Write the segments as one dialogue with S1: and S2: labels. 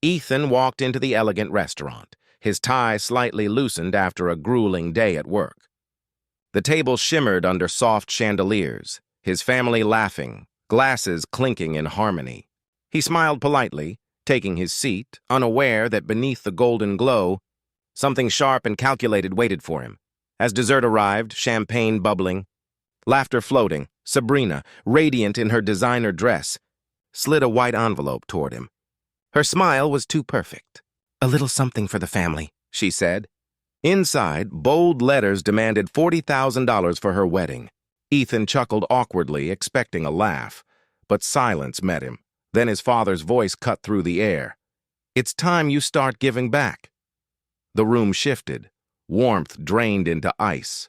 S1: Ethan walked into the elegant restaurant, his tie slightly loosened after a grueling day at work. The table shimmered under soft chandeliers, his family laughing, glasses clinking in harmony. He smiled politely, taking his seat, unaware that beneath the golden glow, something sharp and calculated waited for him. As dessert arrived, champagne bubbling, laughter floating, Sabrina, radiant in her designer dress, slid a white envelope toward him. Her smile was too perfect. "A little something for the family," she said. Inside, bold letters demanded $40,000 for her wedding. Ethan chuckled awkwardly, expecting a laugh, but silence met him. Then his father's voice cut through the air. "It's time you start giving back." The room shifted. Warmth drained into ice.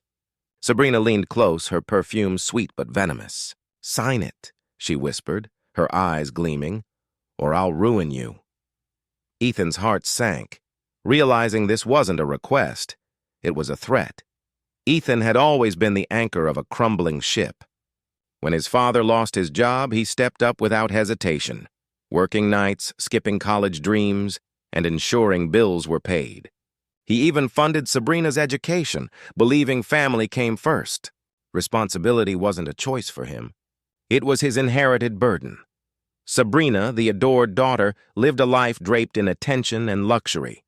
S1: Sabrina leaned close, her perfume sweet but venomous. "Sign it," she whispered, her eyes gleaming, "or I'll ruin you." Ethan's heart sank, realizing this wasn't a request, it was a threat. Ethan had always been the anchor of a crumbling ship. When his father lost his job, he stepped up without hesitation, working nights, skipping college dreams, and ensuring bills were paid. He even funded Sabrina's education, believing family came first. Responsibility wasn't a choice for him. It was his inherited burden. Sabrina, the adored daughter, lived a life draped in attention and luxury.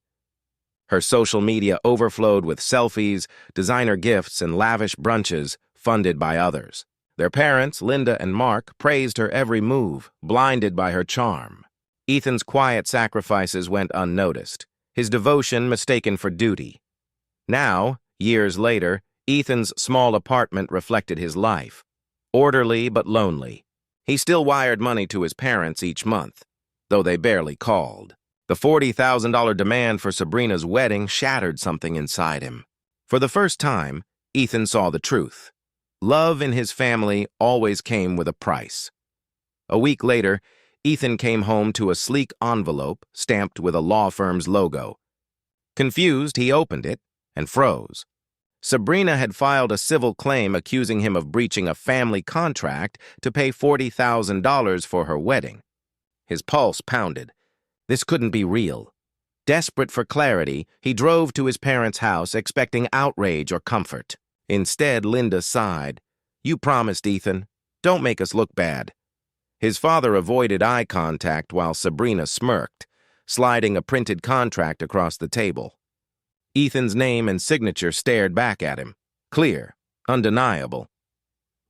S1: Her social media overflowed with selfies, designer gifts, and lavish brunches funded by others. Their parents, Linda and Mark, praised her every move, blinded by her charm. Ethan's quiet sacrifices went unnoticed, his devotion mistaken for duty. Now, years later, Ethan's small apartment reflected his life. Orderly but lonely. He still wired money to his parents each month, though they barely called. The $40,000 demand for Sabrina's wedding shattered something inside him. For the first time, Ethan saw the truth. Love in his family always came with a price. A week later, Ethan came home to a sleek envelope stamped with a law firm's logo. Confused, he opened it and froze. Sabrina had filed a civil claim accusing him of breaching a family contract to pay $40,000 for her wedding. His pulse pounded. This couldn't be real. Desperate for clarity, he drove to his parents' house expecting outrage or comfort. Instead, Linda sighed. "You promised, Ethan. Don't make us look bad." His father avoided eye contact while Sabrina smirked, sliding a printed contract across the table. Ethan's name and signature stared back at him, clear, undeniable.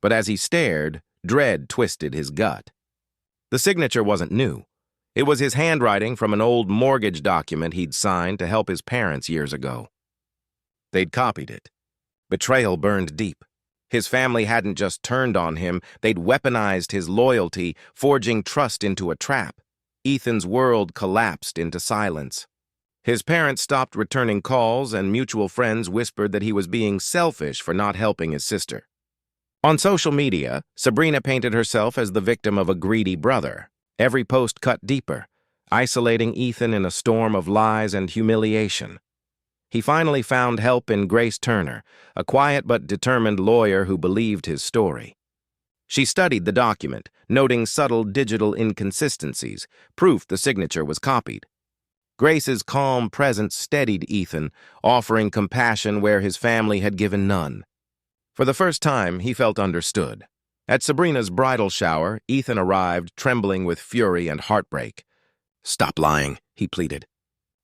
S1: But as he stared, dread twisted his gut. The signature wasn't new. It was his handwriting from an old mortgage document he'd signed to help his parents years ago. They'd copied it. Betrayal burned deep. His family hadn't just turned on him, they'd weaponized his loyalty, forging trust into a trap. Ethan's world collapsed into silence. His parents stopped returning calls, and mutual friends whispered that he was being selfish for not helping his sister. On social media, Sabrina painted herself as the victim of a greedy brother. Every post cut deeper, isolating Ethan in a storm of lies and humiliation. He finally found help in Grace Turner, a quiet but determined lawyer who believed his story. She studied the document, noting subtle digital inconsistencies, proof the signature was copied. Grace's calm presence steadied Ethan, offering compassion where his family had given none. For the first time, he felt understood. At Sabrina's bridal shower, Ethan arrived, trembling with fury and heartbreak. "Stop lying," he pleaded.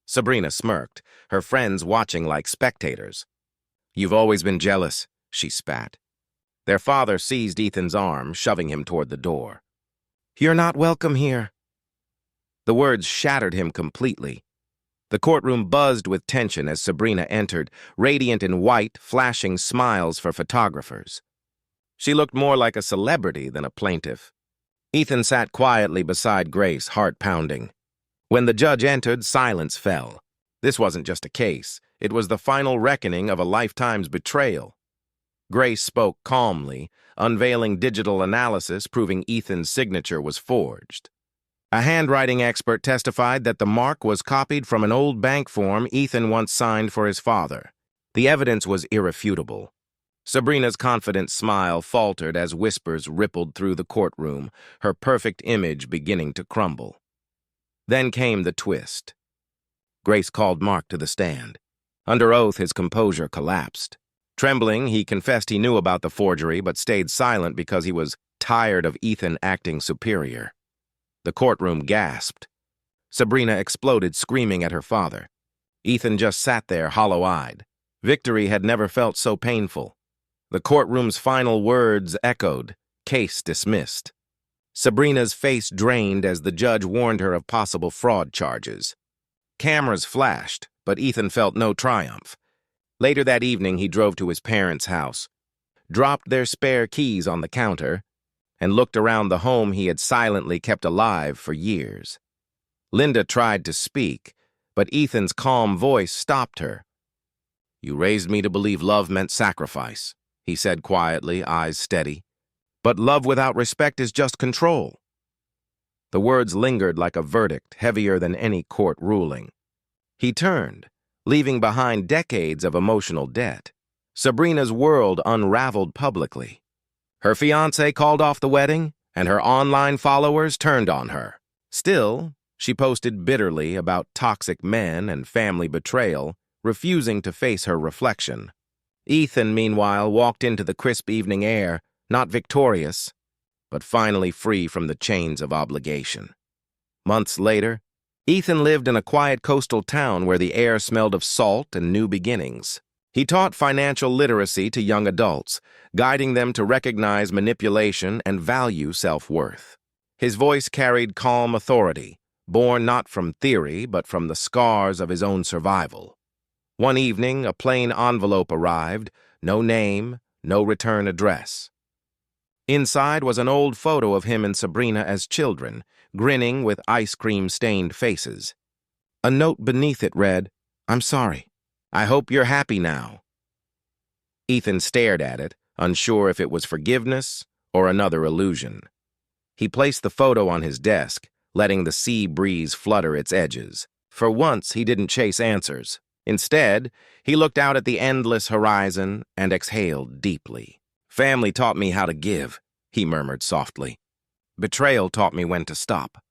S1: Sabrina smirked, her friends watching like spectators. "You've always been jealous," she spat. Their father seized Ethan's arm, shoving him toward the door. "You're not welcome here." The words shattered him completely. The courtroom buzzed with tension as Sabrina entered, radiant in white, flashing smiles for photographers. She looked more like a celebrity than a plaintiff. Ethan sat quietly beside Grace, heart pounding. When the judge entered, silence fell. This wasn't just a case. It was the final reckoning of a lifetime's betrayal. Grace spoke calmly, unveiling digital analysis proving Ethan's signature was forged. A handwriting expert testified that the mark was copied from an old bank form Ethan once signed for his father. The evidence was irrefutable. Sabrina's confident smile faltered as whispers rippled through the courtroom, her perfect image beginning to crumble. Then came the twist. Grace called Mark to the stand. Under oath, his composure collapsed. Trembling, he confessed he knew about the forgery but stayed silent because he was tired of Ethan acting superior. The courtroom gasped. Sabrina exploded, screaming at her father. Ethan just sat there, hollow-eyed. Victory had never felt so painful. The courtroom's final words echoed, "Case dismissed." Sabrina's face drained as the judge warned her of possible fraud charges. Cameras flashed, but Ethan felt no triumph. Later that evening, he drove to his parents' house, dropped their spare keys on the counter, and looked around the home he had silently kept alive for years. Linda tried to speak, but Ethan's calm voice stopped her. "You raised me to believe love meant sacrifice," he said quietly, eyes steady. "But love without respect is just control." The words lingered like a verdict, heavier than any court ruling. He turned, leaving behind decades of emotional debt. Sabrina's world unraveled publicly. Her fiancé called off the wedding, and her online followers turned on her. Still, she posted bitterly about toxic men and family betrayal, refusing to face her reflection. Ethan, meanwhile, walked into the crisp evening air, not victorious, but finally free from the chains of obligation. Months later, Ethan lived in a quiet coastal town where the air smelled of salt and new beginnings. He taught financial literacy to young adults, guiding them to recognize manipulation and value self-worth. His voice carried calm authority, born not from theory but from the scars of his own survival. One evening, a plain envelope arrived, no name, no return address. Inside was an old photo of him and Sabrina as children, grinning with ice cream-stained faces. A note beneath it read, "I'm sorry. I hope you're happy now." Ethan stared at it, unsure if it was forgiveness or another illusion. He placed the photo on his desk, letting the sea breeze flutter its edges. For once, he didn't chase answers. Instead, he looked out at the endless horizon and exhaled deeply. "Family taught me how to give," he murmured softly. "Betrayal taught me when to stop."